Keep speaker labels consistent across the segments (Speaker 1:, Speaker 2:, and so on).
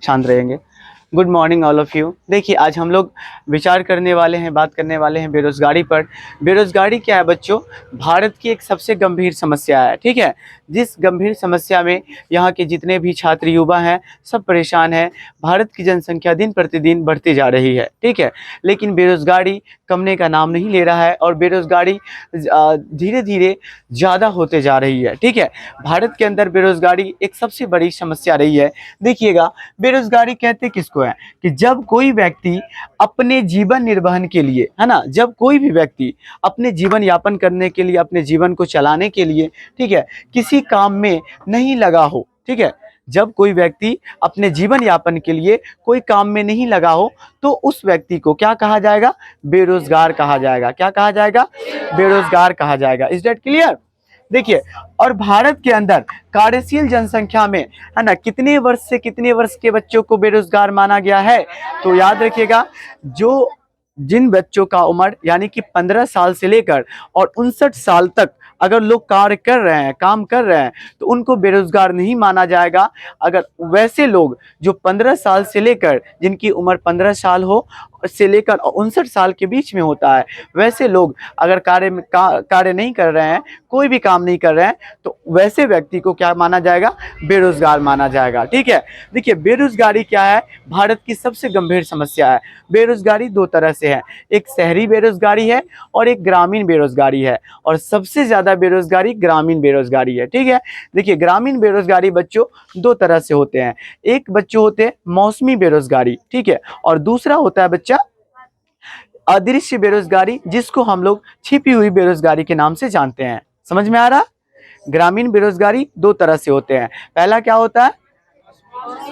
Speaker 1: शांत रहेंगे। Good morning all of you. देखिए, आज हम लोग विचार करने वाले हैं, बात करने वाले हैं बेरोजगारी पर। बेरोजगारी क्या है बच्चों? भारत की एक सबसे गंभीर समस्या है, ठीक है। जिस गंभीर समस्या में यहाँ के जितने भी छात्र युवा हैं सब परेशान हैं। भारत की जनसंख्या दिन प्रतिदिन बढ़ती जा रही है, ठीक है, लेकिन बेरोजगारी कमने का नाम नहीं ले रहा है और बेरोजगारी धीरे धीरे ज़्यादा होते जा रही है, ठीक है। भारत के अंदर बेरोजगारी एक सबसे बड़ी समस्या रही है। देखिएगा, बेरोजगारी कहते किसको है कि जब कोई व्यक्ति अपने जीवन निर्वहन के लिए, है ना, जब कोई भी व्यक्ति अपने जीवन यापन करने के लिए, अपने जीवन को चलाने के लिए, ठीक है, किसी काम में नहीं लगा हो, ठीक है, जब कोई व्यक्ति अपने जीवन यापन के लिए कोई काम में नहीं लगा हो तो उस व्यक्ति को क्या कहा जाएगा? बेरोजगार कहा जाएगा। क्या कहा जाएगा? बेरोजगार कहा जाएगा। Is that clear? देखिए, और भारत के अंदर कार्यशील जनसंख्या में, है ना, कितने वर्ष से कितने वर्ष के बच्चों को बेरोजगार माना गया है? तो याद रखिएगा, जो जिन बच्चों का उम्र यानी कि 15 साल से लेकर और 59 साल तक अगर लोग कार्य कर रहे हैं, काम कर रहे हैं, तो उनको बेरोजगार नहीं माना जाएगा। अगर वैसे लोग जो 15 साल से लेकर, जिनकी उम्र 15 साल हो से लेकर 59 साल के बीच में होता है, वैसे लोग अगर कार्य नहीं कर रहे हैं, कोई भी काम नहीं कर रहे हैं, तो वैसे व्यक्ति को क्या माना जाएगा? बेरोजगार माना जाएगा, ठीक है। देखिए, बेरोजगारी क्या है? भारत की सबसे गंभीर समस्या है। बेरोजगारी दो तरह से है, एक शहरी बेरोजगारी है और एक ग्रामीण बेरोजगारी है, और सबसे ज्यादा बेरोजगारी ग्रामीण बेरोजगारी है, ठीक है। देखिए, ग्रामीण बेरोजगारी बच्चों दो तरह से होते हैं। एक बच्चों होते हैं मौसमी बेरोजगारी, ठीक है, और दूसरा होता है बच्चा अदृश्य बेरोजगारी, जिसको हम लोग छिपी हुई बेरोजगारी के नाम से जानते हैं। समझ में आ रहा? ग्रामीण बेरोजगारी दो तरह से होते हैं। पहला क्या होता है?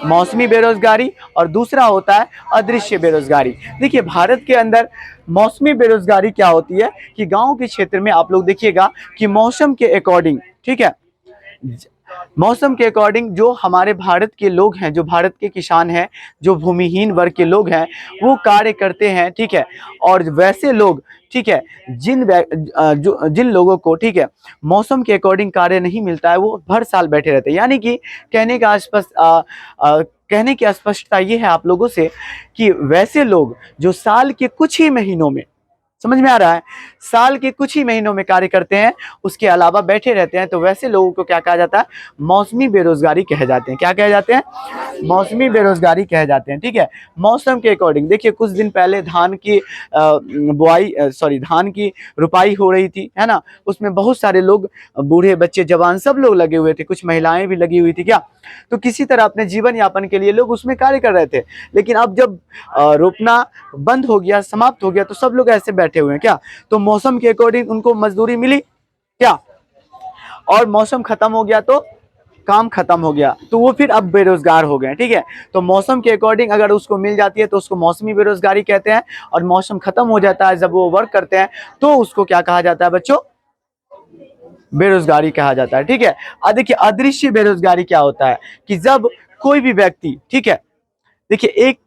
Speaker 1: मौसमी बेरोजगारी, और दूसरा होता है अदृश्य बेरोजगारी। देखिए, भारत के अंदर मौसमी बेरोजगारी क्या होती है कि गांव के क्षेत्र में आप लोग देखिएगा कि मौसम के अकॉर्डिंग, ठीक है, मौसम के अकॉर्डिंग जो हमारे भारत के लोग हैं, जो भारत के किसान हैं, जो भूमिहीन वर्ग के लोग हैं, वो कार्य करते हैं, ठीक है। और वैसे लोग, ठीक है, जिन लोगों को, ठीक है, मौसम के अकॉर्डिंग कार्य नहीं मिलता है, वो हर साल बैठे रहते हैं। यानी कि कहने की स्पष्टता ये है आप लोगों से कि वैसे लोग जो साल के कुछ ही महीनों में, समझ में आ रहा है, साल के कुछ ही महीनों में कार्य करते हैं, उसके अलावा बैठे रहते हैं, तो वैसे लोगों को क्या कहा जाता है? मौसमी बेरोजगारी कहे जाते हैं। क्या कहे जाते हैं? मौसमी बेरोजगारी कहे जाते हैं, ठीक है। मौसम के अकॉर्डिंग देखिए, कुछ दिन पहले धान की धान की रुपाई हो रही थी, है ना, उसमें बहुत सारे लोग, बूढ़े बच्चे जवान सब लोग लगे हुए थे, कुछ महिलाएं भी लगी हुई थी, क्या, तो किसी तरह अपने जीवन यापन के लिए लोग उसमें कार्य कर रहे थे। लेकिन अब जब रोपना बंद हो गया, समाप्त हो गया, तो सब लोग ऐसे बैठे हुए हैं, क्या, तो मौसम के अकॉर्डिंग उनको मजदूरी मिली, क्या, और मौसम खत्म हो गया तो काम खत्म हो गया, तो वो फिर अब बेरोजगार हो गए, ठीक है। तो मौसम के अकॉर्डिंग अगर उसको मिल जाती है तो उसको मौसमी बेरोजगारी कहते हैं, और मौसम खत्म हो जाता है जब वो वर्क करते हैं, तो उसको क्या कहा जाता है बच्चों? बेरोजगारी कहा जाता है, ठीक है। देखिए, अदृश्य बेरोजगारी क्या होता है कि जब कोई भी व्यक्ति, ठीक है, देखिए, एक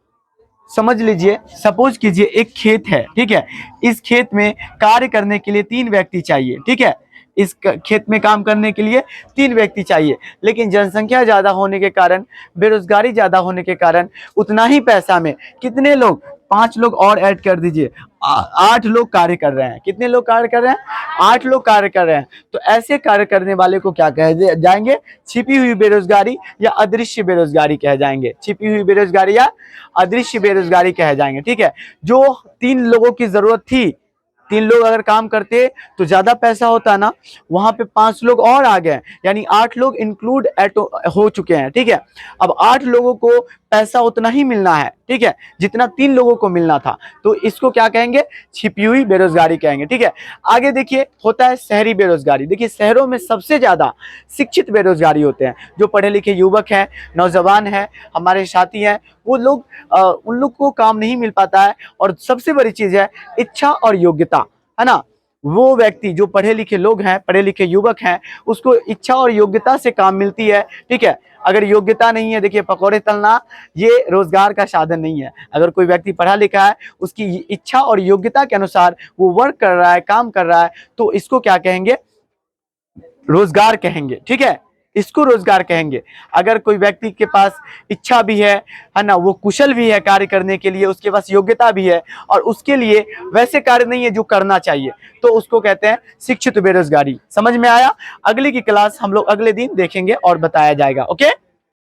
Speaker 1: समझ लीजिए, सपोज कीजिए एक खेत है, ठीक है, इस खेत में कार्य करने के लिए 3 व्यक्ति चाहिए, ठीक है, इस खेत में काम करने के लिए 3 व्यक्ति चाहिए, लेकिन जनसंख्या ज्यादा होने के कारण, बेरोजगारी ज्यादा होने के कारण, उतना ही पैसा में कितने लोग, 5 लोग और ऐड कर दीजिए, 8 लोग कार्य कर रहे हैं। कितने लोग कार्य कर रहे हैं? 8 लोग कार्य कर रहे हैं। तो ऐसे कार्य करने वाले को क्या कहे जाएंगे? छिपी हुई बेरोजगारी या अदृश्य बेरोजगारी कहे जाएंगे। छिपी हुई बेरोजगारी या अदृश्य बेरोजगारी कहे जाएंगे, ठीक है। जो 3 लोगों की जरूरत थी, 3 लोग अगर काम करते तो ज्यादा पैसा होता ना, वहां पे 5 लोग और आ गए, यानी 8 लोग इंक्लूड हो चुके हैं, ठीक है। अब 8 लोगों को पैसा उतना ही मिलना है, ठीक है, जितना 3 लोगों को मिलना था, तो इसको क्या कहेंगे? छिपी हुई बेरोजगारी कहेंगे, ठीक है। आगे देखिए, होता है शहरी बेरोजगारी। देखिए, शहरों में सबसे ज्यादा शिक्षित बेरोजगारी होते हैं, जो पढ़े लिखे युवक हैं, नौजवान हैं, हमारे साथी हैं, वो लोग उन लोग को काम नहीं मिल पाता है। और सबसे बड़ी चीज है इच्छा और योग्यता, है ना। वो व्यक्ति जो पढ़े लिखे लोग हैं, पढ़े लिखे युवक हैं, उसको इच्छा और योग्यता से काम मिलती है, ठीक है। अगर योग्यता नहीं है, देखिए, पकौड़े तलना ये रोजगार का साधन नहीं है। अगर कोई व्यक्ति पढ़ा लिखा है, उसकी इच्छा और योग्यता के अनुसार वो वर्क कर रहा है, काम कर रहा है, तो इसको क्या कहेंगे? रोजगार कहेंगे, ठीक है। इसको रोजगार कहेंगे। अगर कोई व्यक्ति के पास इच्छा भी है ना, वो कुशल भी है कार्य करने के लिए, उसके पास योग्यता भी है और उसके लिए वैसे कार्य नहीं है जो करना चाहिए, तो उसको कहते हैं शिक्षित बेरोजगारी। समझ में आया? अगली की क्लास हम लोग अगले दिन देखेंगे और बताया जाएगा। ओके।